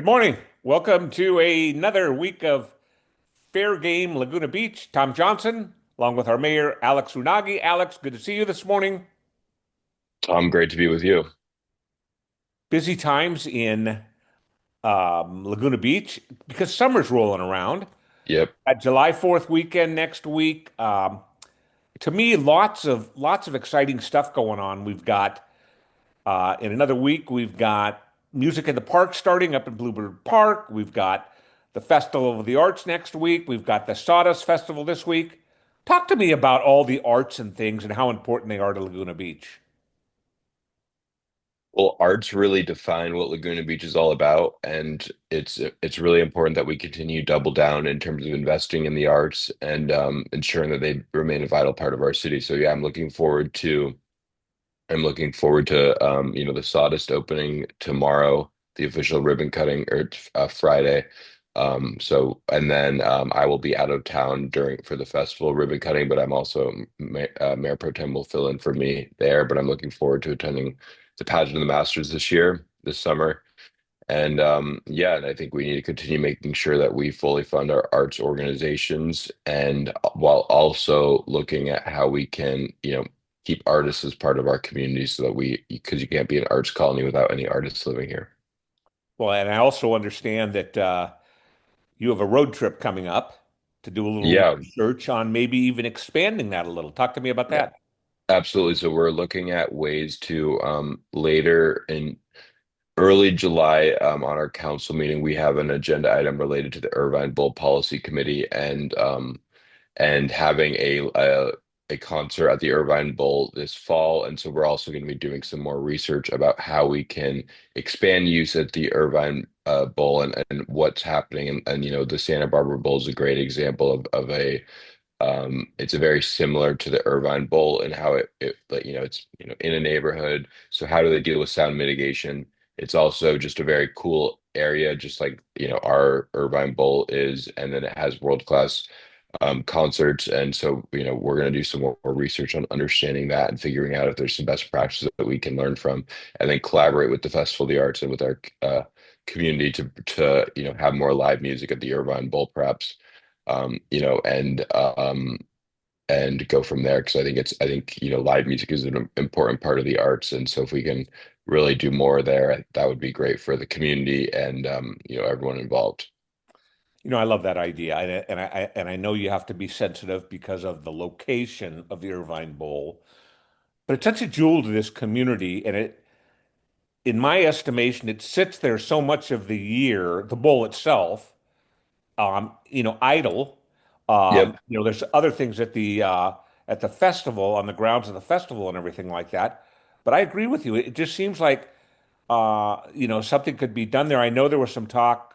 morning. Welcome to another week of Fair Game Laguna Beach. Tom Johnson, along with our mayor, Alex Rounaghi. Alex, good to see you this morning. Tom, great to be with you. Busy times in Laguna Beach because summer's rolling around. Yep. July 4th weekend next week. To me, lots of exciting stuff going on. We've got in another week, we've got Music in the Park starting up in Bluebird Park. We've got the Festival of the Arts next week. We've got the Sawdust Festival this week. Talk to me about all the arts and things and how important they are to Laguna Beach. Well, arts really define what Laguna Beach is all about, and it's really important that we continue double down in terms of investing in the arts and ensuring that they remain a vital part of our city. So yeah, I'm looking forward to the Sawdust opening tomorrow, the official ribbon cutting or Friday. And then I will be out of town during for the festival ribbon cutting, but I'm also Mayor Pro Tem will fill in for me there. But I'm looking forward to attending the Pageant of the Masters this summer. And yeah, and I think we need to continue making sure that we fully fund our arts organizations and while also looking at how we can, keep artists as part of our community so that because you can't be an arts colony without any artists living here. Well, and I also understand that you have a road trip coming up to do a little Yeah, research on maybe even expanding that a little. Talk to me about yeah, that. absolutely. So we're looking at ways to later in early July on our council meeting, we have an agenda item related to the Irvine Bull Policy Committee and having a concert at the Irvine Bowl this fall. And so we're also going to be doing some more research about how we can expand use at the Irvine Bowl and what's happening. And the Santa Barbara Bowl is a great example of a it's a very similar to the Irvine Bowl and how like, it's in a neighborhood. So how do they deal with sound mitigation? It's also just a very cool area, just like our Irvine Bowl is, and then it has world-class concerts. And so, we're going to do some more research on understanding that and figuring out if there's some best practices that we can learn from, and then collaborate with the Festival of the Arts and with our community to have more live music at the Irvine Bowl, perhaps, um, you know, and um, and go from there. Because I think live music is an important part of the arts, and so if we can really do more there, that would be great for the community and everyone involved. I love that idea, and I know you have to be sensitive because of the location of the Irvine Bowl. But it's such a jewel to this community, and in my estimation, it sits there so much of the year, the bowl itself, idle. Yep. There's other things at the festival, on the grounds of the festival and everything like that. But I agree with you. It just seems like something could be done there. I know there was some talk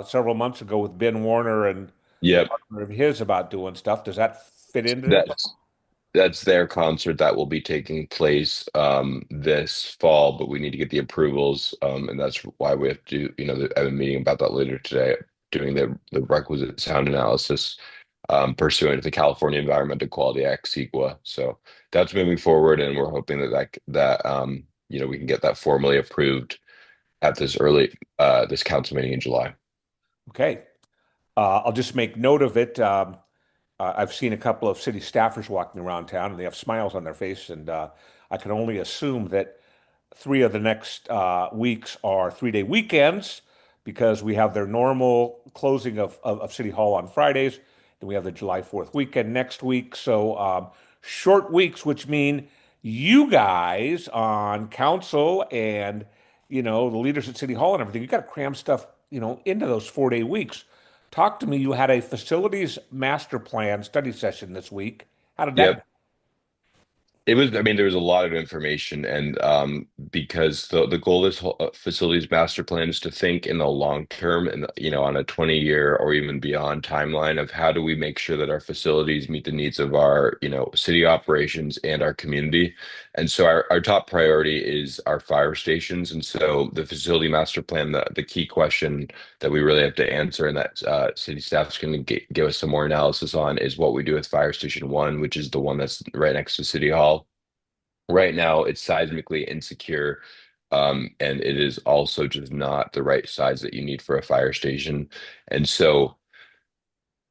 several months ago with Ben Warner and a Yep. partner of his about doing stuff. Does that fit into this? That's that's their concert that will be taking place this fall, but we need to get the approvals, and that's why we have to do, I have a meeting about that later today, doing the requisite sound analysis pursuant to the California Environmental Quality Act, CEQA. So that's moving forward, and we're hoping that we can get that formally approved at this council meeting in July. Okay. I'll just make note of it. I've seen a couple of city staffers walking around town, and they have smiles on their face, and I can only assume that three of the next weeks are three-day weekends because we have their normal closing of City Hall on Fridays. Then we have the July 4th weekend next week. So short weeks, which mean you guys on council and, the leaders at City Hall and everything, you got to cram stuff, into those 4-day weeks. Talk to me. You had a facilities master plan study session this week. How did that go? Yep. I mean, there was a lot of information, and because the goal of this whole facilities master plan is to think in the long term and, on a 20-year or even beyond timeline of how do we make sure that our facilities meet the needs of our, city operations and our community. And so our top priority is our fire stations. And so the facility master plan, the key question that we really have to answer and that city staff is going to give us some more analysis on is what we do with Fire Station 1, which is the one that's right next to City Hall. Right now, it's seismically insecure. And it is also just not the right size that you need for a fire station. And so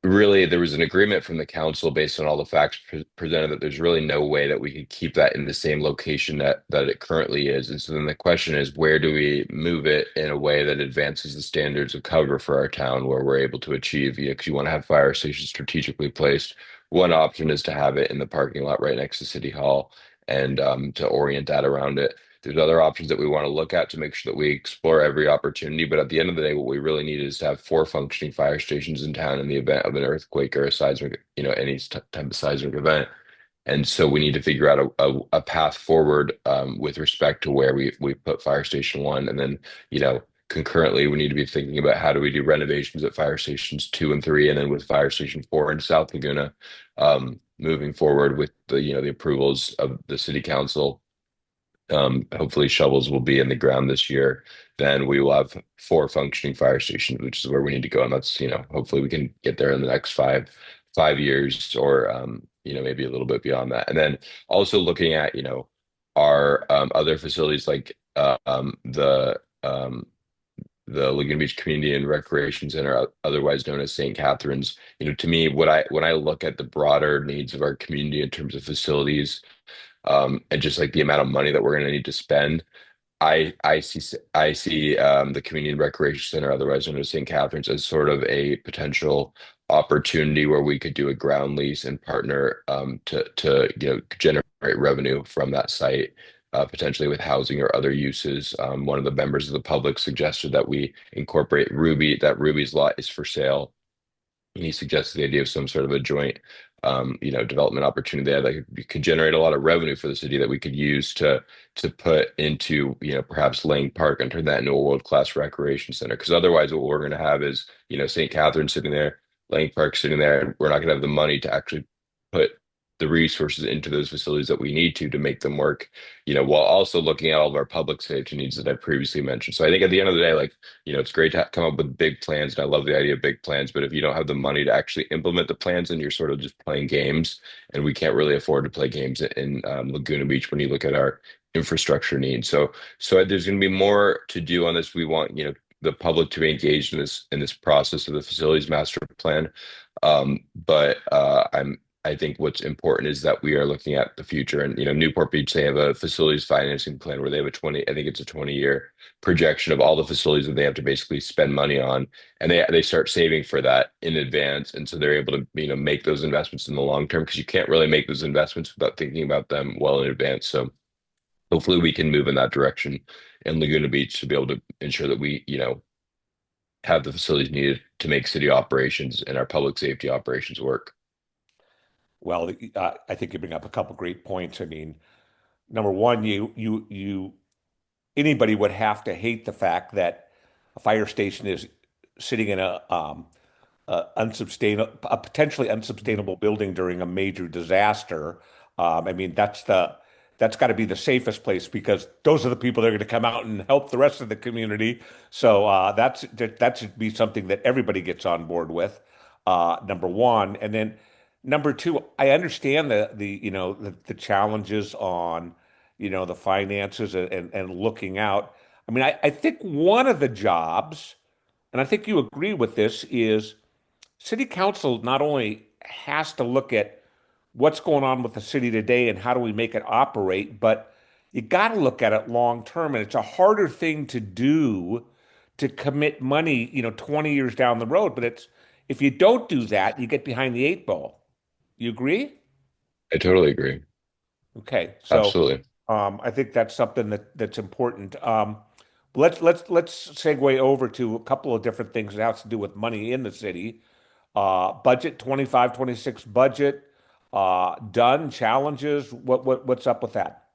really there was an agreement from the council based on all the facts presented that there's really no way that we could keep that in the same location that it currently is. And so then the question is, where do we move it in a way that advances the standards of cover for our town, where we're able to achieve, because you want to have fire stations strategically placed. One option is to have it in the parking lot right next to City Hall, and to orient that around it. There's other options that we want to look at to make sure that we explore every opportunity. But at the end of the day, what we really need is to have four functioning fire stations in town in the event of an earthquake or a seismic, any type of seismic event. And so we need to figure out a path forward, with respect to where we put Fire Station One, and then concurrently we need to be thinking about how do we do renovations at Fire Stations Two and Three, and then with Fire Station Four in South Laguna, moving forward with the approvals of the City Council. Hopefully shovels will be in the ground this year. Then we will have four functioning fire stations, which is where we need to go. And that's, hopefully we can get there in the next five years, or maybe a little bit beyond that. And then also looking at, our other facilities like the Laguna Beach Community and Recreation Center, otherwise known as St. Catharines. To me, when I look at the broader needs of our community in terms of facilities, and just like the amount of money that we're going to need to spend. I see the Community and Recreation Center, otherwise known as St. Catharines, as sort of a potential opportunity where we could do a ground lease and partner, to generate revenue from that site, potentially with housing or other uses. One of the members of the public suggested that we incorporate Ruby. That Ruby's lot is for sale. He suggested the idea of some sort of a joint, development opportunity there that could generate a lot of revenue for the city that we could use to put into, perhaps Lang Park and turn that into a world-class recreation center. Because otherwise, what we're going to have is, St. Catherine sitting there, Lang Park sitting there, and we're not going to have the money to actually put the resources into those facilities that we need to make them work, while also looking at all of our public safety needs that I previously mentioned. So I think at the end of the day, like, it's great to come up with big plans, and I love the idea of big plans. But if you don't have the money to actually implement the plans, then you're sort of just playing games, and we can't really afford to play games in Laguna Beach when you look at our infrastructure needs. So there's going to be more to do on this. We want, the public to be engaged in this process of the facilities master plan. But I think what's important is that we are looking at the future. And Newport Beach, they have a facilities financing plan where they have I think it's a 20-year projection of all the facilities that they have to basically spend money on, and they start saving for that in advance, and so they're able to make those investments in the long term, because you can't really make those investments without thinking about them well in advance. So hopefully we can move in that direction in Laguna Beach to be able to ensure that we have the facilities needed to make city operations and our public safety operations work. Well, I think you bring up a couple great points. I mean, number one, anybody would have to hate the fact that a fire station is sitting in a potentially unsustainable building during a major disaster. I mean, that's got to be the safest place, because those are the people that are going to come out and help the rest of the community. So that should be something that everybody gets on board with. Number one, and then number two, I understand the challenges on the finances and looking out. I mean, I think one of the jobs, and I think you agree with this, is city council not only has to look at what's going on with the city today and how do we make it operate, but you got to look at it long term. And it's a harder thing to do to commit money, 20 years down the road. But if you don't do that, you get behind the eight ball. You agree? I totally agree. Okay, so Absolutely. I think that's something that's important. Let's segue over to a couple of different things that has to do with money in the city. Budget 25, 26 budget, done. Challenges. What's up with that?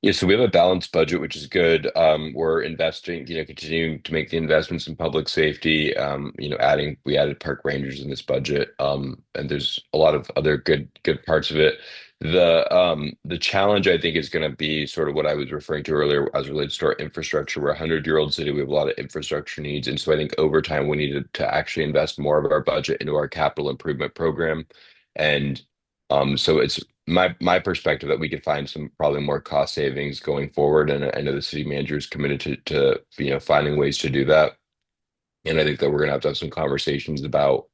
Yeah, so we have a balanced budget, which is good. We're investing, continuing to make the investments in public safety. We added park rangers in this budget. And there's a lot of other good parts of it. The challenge I think is going to be sort of what I was referring to earlier as relates to our infrastructure. We're a 100-year-old city. We have a lot of infrastructure needs, and so I think over time we needed to actually invest more of our budget into our capital improvement program. And so it's my perspective that we could find some probably more cost savings going forward, and I know the city manager is committed to finding ways to do that. And I think that we're going to have some conversations about,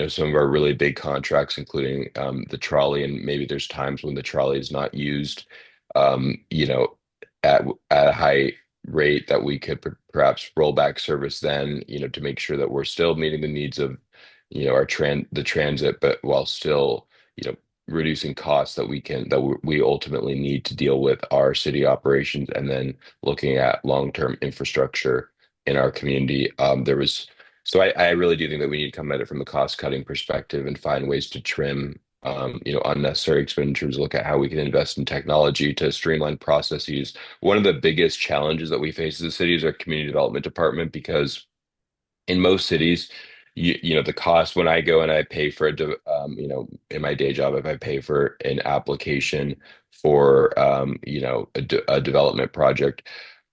some of our really big contracts, including the trolley. And maybe there's times when the trolley is not used, um, you know, at a high rate that we could perhaps roll back service then, to make sure that we're still meeting the needs of, the transit, but while still, reducing costs that we ultimately need to deal with our city operations, and then looking at long-term infrastructure in our community. I really do think that we need to come at it from a cost-cutting perspective and find ways to trim, unnecessary expenditures, look at how we can invest in technology to streamline processes. One of the biggest challenges that we face as a city is our community development department, because in most cities, the cost when I go and I pay for in my day job, if I pay for an application for, a development project,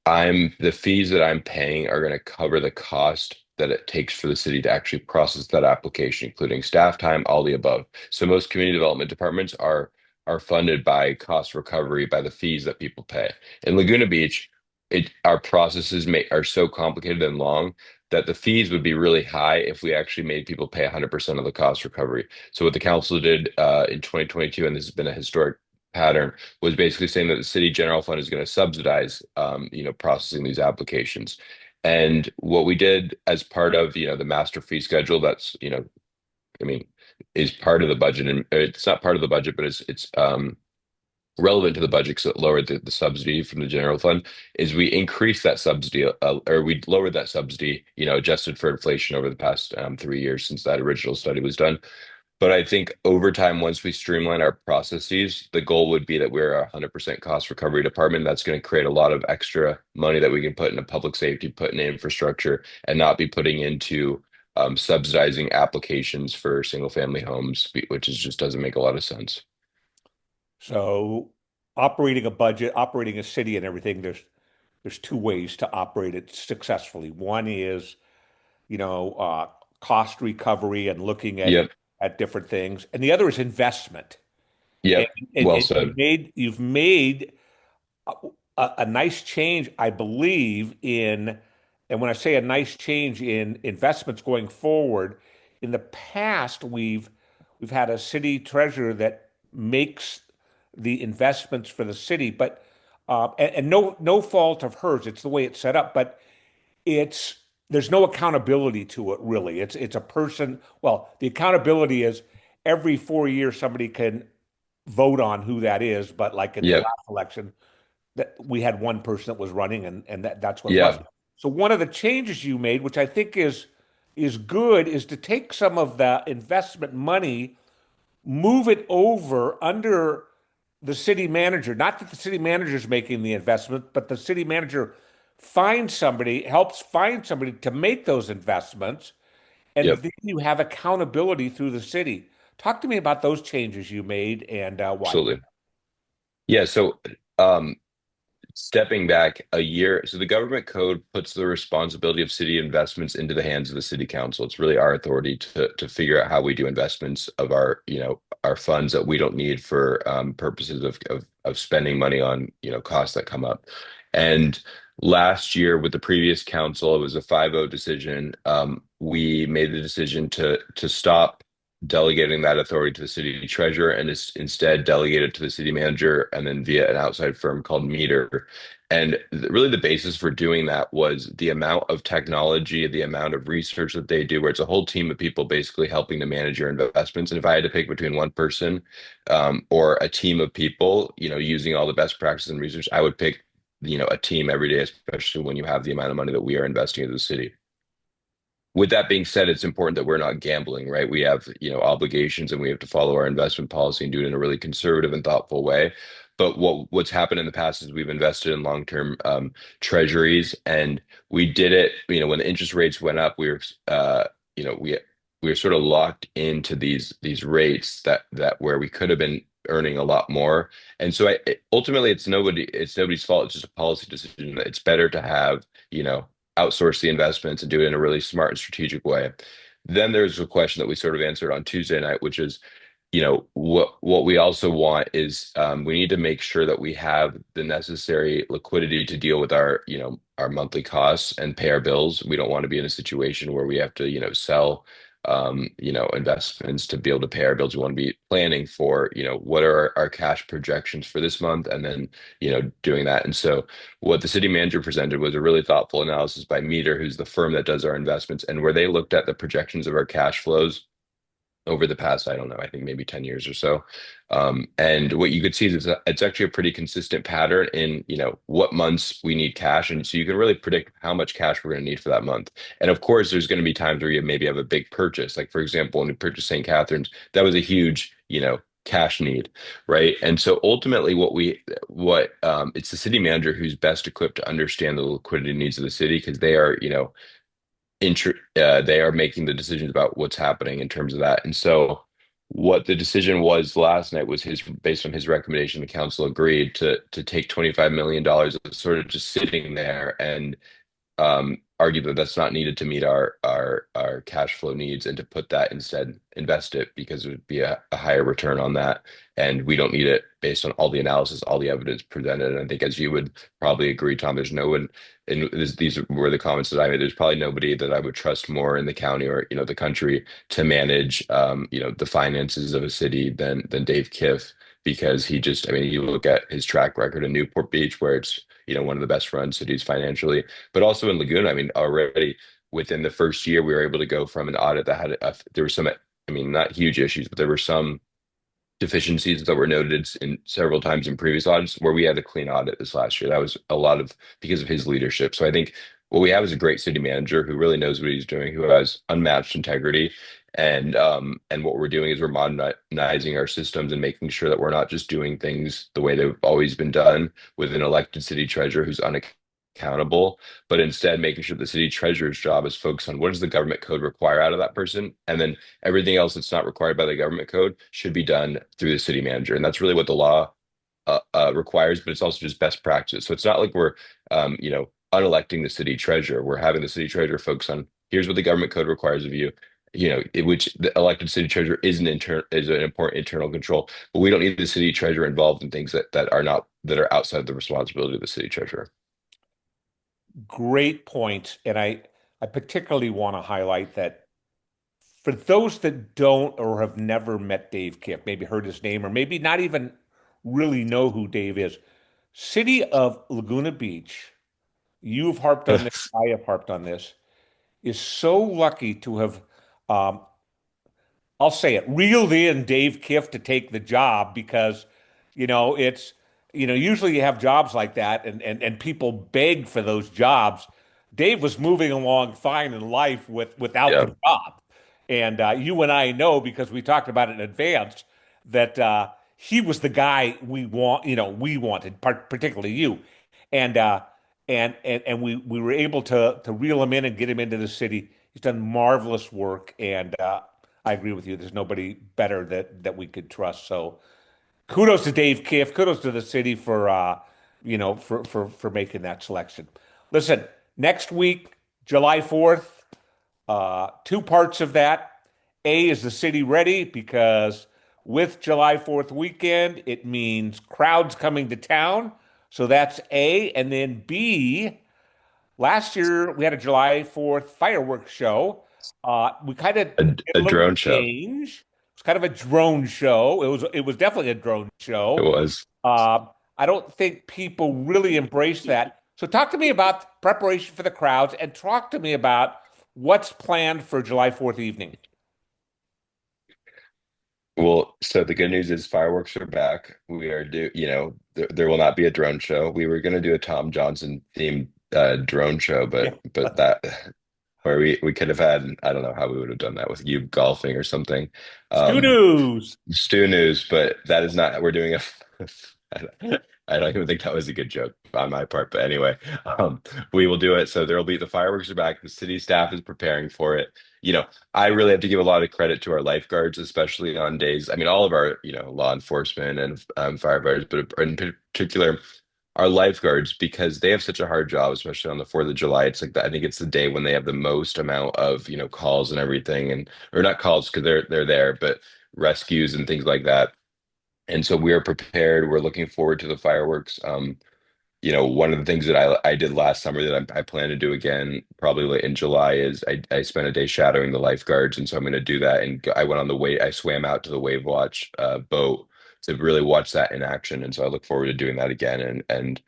the fees that I'm paying are going to cover the cost that it takes for the city to actually process that application, including staff time, all the above. So most community development departments are funded by cost recovery by the fees that people pay. In Laguna Beach, our processes are so complicated and long that the fees would be really high if we actually made people pay 100% of the cost recovery. So what the council did in 2022, and this has been a historic pattern, was basically saying that the city general fund is going to subsidize, processing these applications. And what we did as part of, the master fee schedule, that's, I mean, is part of the budget, and it's not part of the budget, but it's relevant to the budget because it lowered the subsidy from the general fund, is we increased that subsidy, or we lowered that subsidy, adjusted for inflation over the past 3 years since that original study was done. But I think over time, once we streamline our processes, the goal would be that we're a 100% cost recovery department. That's going to create a lot of extra money that we can put into public safety, put in infrastructure, and not be putting into subsidizing applications for single family homes, which just doesn't make a lot of sense. So operating a budget, operating a city and everything, there's two ways to operate it successfully. One is, you know, uh, cost recovery and looking Yep. at different things, and the other is investment. And, Yep. Well and said. you've made a, a nice change, I believe, and when I say a nice change in investments going forward, in the past we've had a city treasurer that makes the investments for the city, but and no fault of hers, it's the way it's set up, but it's there's no accountability to it really. It's a person. Well, the accountability is every 4 years somebody can vote on who that is, but like in the Yep. last election, that we had one person that was running and that's what it was. Yep. So one of the changes you made, which I think is good, is to take some of the investment money, move it over under the city manager. Not that the city manager is making the investment, but the city manager helps find somebody to make those investments, and Yep. then you have accountability through the city. Talk to me about those changes you made and why. Absolutely. Yeah. So, um, stepping back a year, so the government code puts the responsibility of city investments into the hands of the city council. It's really our authority to figure out how we do investments of our funds that we don't need for purposes of spending money on, costs that come up. And last year with the previous council, it was a 5-0 decision. We made the decision to stop delegating that authority to the city treasurer and instead delegate it to the city manager, and then via an outside firm called Meter. And really, the basis for doing that was the amount of technology, the amount of research that they do, where it's a whole team of people basically helping to manage your investments. And if I had to pick between one person, or a team of people, using all the best practices and research, I would pick, a team every day, especially when you have the amount of money that we are investing into the city. With that being said, it's important that we're not gambling, right? We have, obligations, and we have to follow our investment policy and do it in a really conservative and thoughtful way. But what's happened in the past is we've invested in long-term treasuries, and we did it, when the interest rates went up, you know, we we were sort of locked into these rates that where we could have been earning a lot more. And so ultimately it's nobody's fault. It's just a policy decision. It's better to have, outsource the investments and do it in a really smart and strategic way. Then there's a question that we sort of answered on Tuesday night, which is, what we also want is we need to make sure that we have the necessary liquidity to deal with our monthly costs and pay our bills. We don't want to be in a situation where we have to sell investments to be able to pay our bills. We want to be planning for what are our cash projections for this month, and then doing that. And so what the city manager presented was a really thoughtful analysis by Meter, who's the firm that does our investments, and where they looked at the projections of our cash flows over the past, I don't know, I think maybe 10 years or so. And what you could see is it's actually a pretty consistent pattern in, what months we need cash. And so you can really predict how much cash we're going to need for that month. And of course, there's going to be times where you maybe have a big purchase. Like, for example, when we purchased St. Catharines, that was a huge, cash need, right? And so ultimately it's the city manager who's best equipped to understand the liquidity needs of the city because they are, they are making the decisions about what's happening in terms of that. And so what the decision was last night was his based on his recommendation, the council agreed to take $25 million that's sort of just sitting there and argue that that's not needed to meet our cash flow needs and to put that instead invest it because it would be a higher return on that. And we don't need it based on all the analysis, all the evidence presented. And I think as you would probably agree, Tom, there's no one, and these were the comments that I made. There's probably nobody that I would trust more in the county or the country to manage the finances of a city than Dave Kiff because he just, I mean, you look at his track record in Newport Beach where it's one of the best run cities financially, but also in Laguna. I mean, already within the first year, we were able to go from an audit that there were some, I mean, not huge issues, but there were some deficiencies that were noted in several times in previous audits where we had a clean audit this last year. That was a lot of because of his leadership. So I think what we have is a great city manager who really knows what he's doing, who has unmatched integrity. And what we're doing is we're modernizing our systems and making sure that we're not just doing things the way they've always been done with an elected city treasurer who's unaccountable, but instead making sure the city treasurer's job is focused on what does the government code require out of that person, and then everything else that's not required by the government code should be done through the city manager. And that's really what the law requires, but it's also just best practice. So it's not like we're, unelecting the city treasurer. We're having the city treasurer focus on here's what the government code requires of you. Which the elected city treasurer is an important internal control, but we don't need the city treasurer involved in things that are outside the responsibility of the city treasurer. Great point. And I particularly want to highlight that for those that don't or have never met Dave Kiff, maybe heard his name, or maybe not even really know who Dave is, City of Laguna Beach, you've harped on this, I have harped on this, is so lucky to have um, I'll say it, reeled in Dave Kiff to take the job because, it's, usually you have jobs like that and people beg for those jobs. Dave was moving along fine in life without the Yeah. job. And you and I know because we talked about it in advance that he was the guy we wanted, particularly you. And we were able to reel him in and get him into the city. He's done marvelous work, and I agree with you. There's nobody better that we could trust. So kudos to Dave Kiff. Kudos to the city for for making that selection. Listen, next week, July 4th, two parts of that. A, is the city ready? Because with July 4th weekend, it means crowds coming to town. So that's A. And then B, last year we had a July 4th fireworks show. We kind of A, did a a little drone show. change. It was kind of a drone show. It was definitely a drone It show. was. I don't think people really embrace that. So talk to me about preparation for the crowds and talk to me about what's planned for July 4th evening. Well, so the good news is fireworks are back. We are there will not be a drone show. We were going to do a Tom Johnson themed drone show, Yeah. but that where we could have had, I don't know how we would have done that with you golfing or something. Stu Um, News. Stew news, but that is not, we're doing a, I don't even think that was a good joke on my part. But anyway, we will do it. So there will be the fireworks are back. The city staff is preparing for it. You know, I really have to give a lot of credit to our lifeguards, especially on days. I mean, all of our, law enforcement and firefighters, but in particular, our lifeguards, because they have such a hard job, especially on the 4th of July. It's like that. I think it's the day when they have the most amount of, calls and everything, and or not calls because they're there, but rescues and things like that. And so we are prepared. We're looking forward to the fireworks. One of the things that I did last summer that I plan to do again, probably late in July, is I spent a day shadowing the lifeguards, and so I'm going to do that. And I went on the wave, I swam out to the Wave Watch boat to really watch that in action, and so I look forward to doing that again, and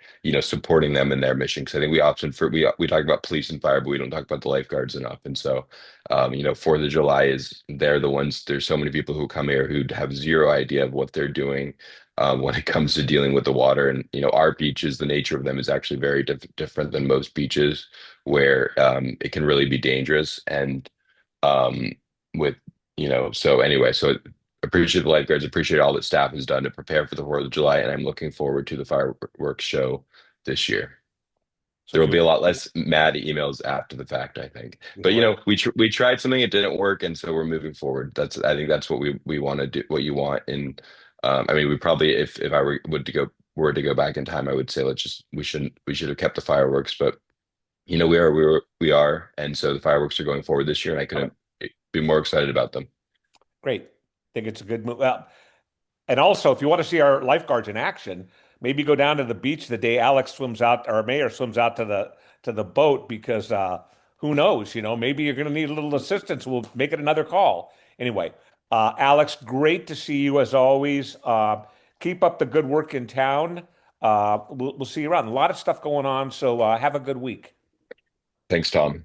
supporting them in their mission, because I think we often we talk about police and fire, but we don't talk about the lifeguards enough. And so 4th of July is they're the ones. There's so many people who come here who have zero idea of what they're doing when it comes to dealing with the water. And our beaches, the nature of them is actually very different than most beaches, where it can really be dangerous. And um, with so anyway, so appreciate the lifeguards, appreciate all that staff has done to prepare for the 4th of July, and I'm looking forward to the fireworks show this year. So There if will you be a lot less mad emails after the fact, I think. But right, we tried something, it didn't work, and so we're moving forward. I think that's what we want to do, what you want. And I mean, we probably, if I were to go back in time, I would say we should have kept the fireworks. But we are, and so the fireworks are going forward this year, and I couldn't be more excited about them. great. Think it's a good move. Well, and also, if you want to see our lifeguards in action, maybe go down to the beach the day Alex swims out, or Mayor swims out to the boat, because who knows? Maybe you're going to need a little assistance. We'll make it another call. Anyway, Alex, great to see you as always. Keep up the good work in town. We'll see you around. A lot of stuff going on, so have a good week. Thanks, Tom.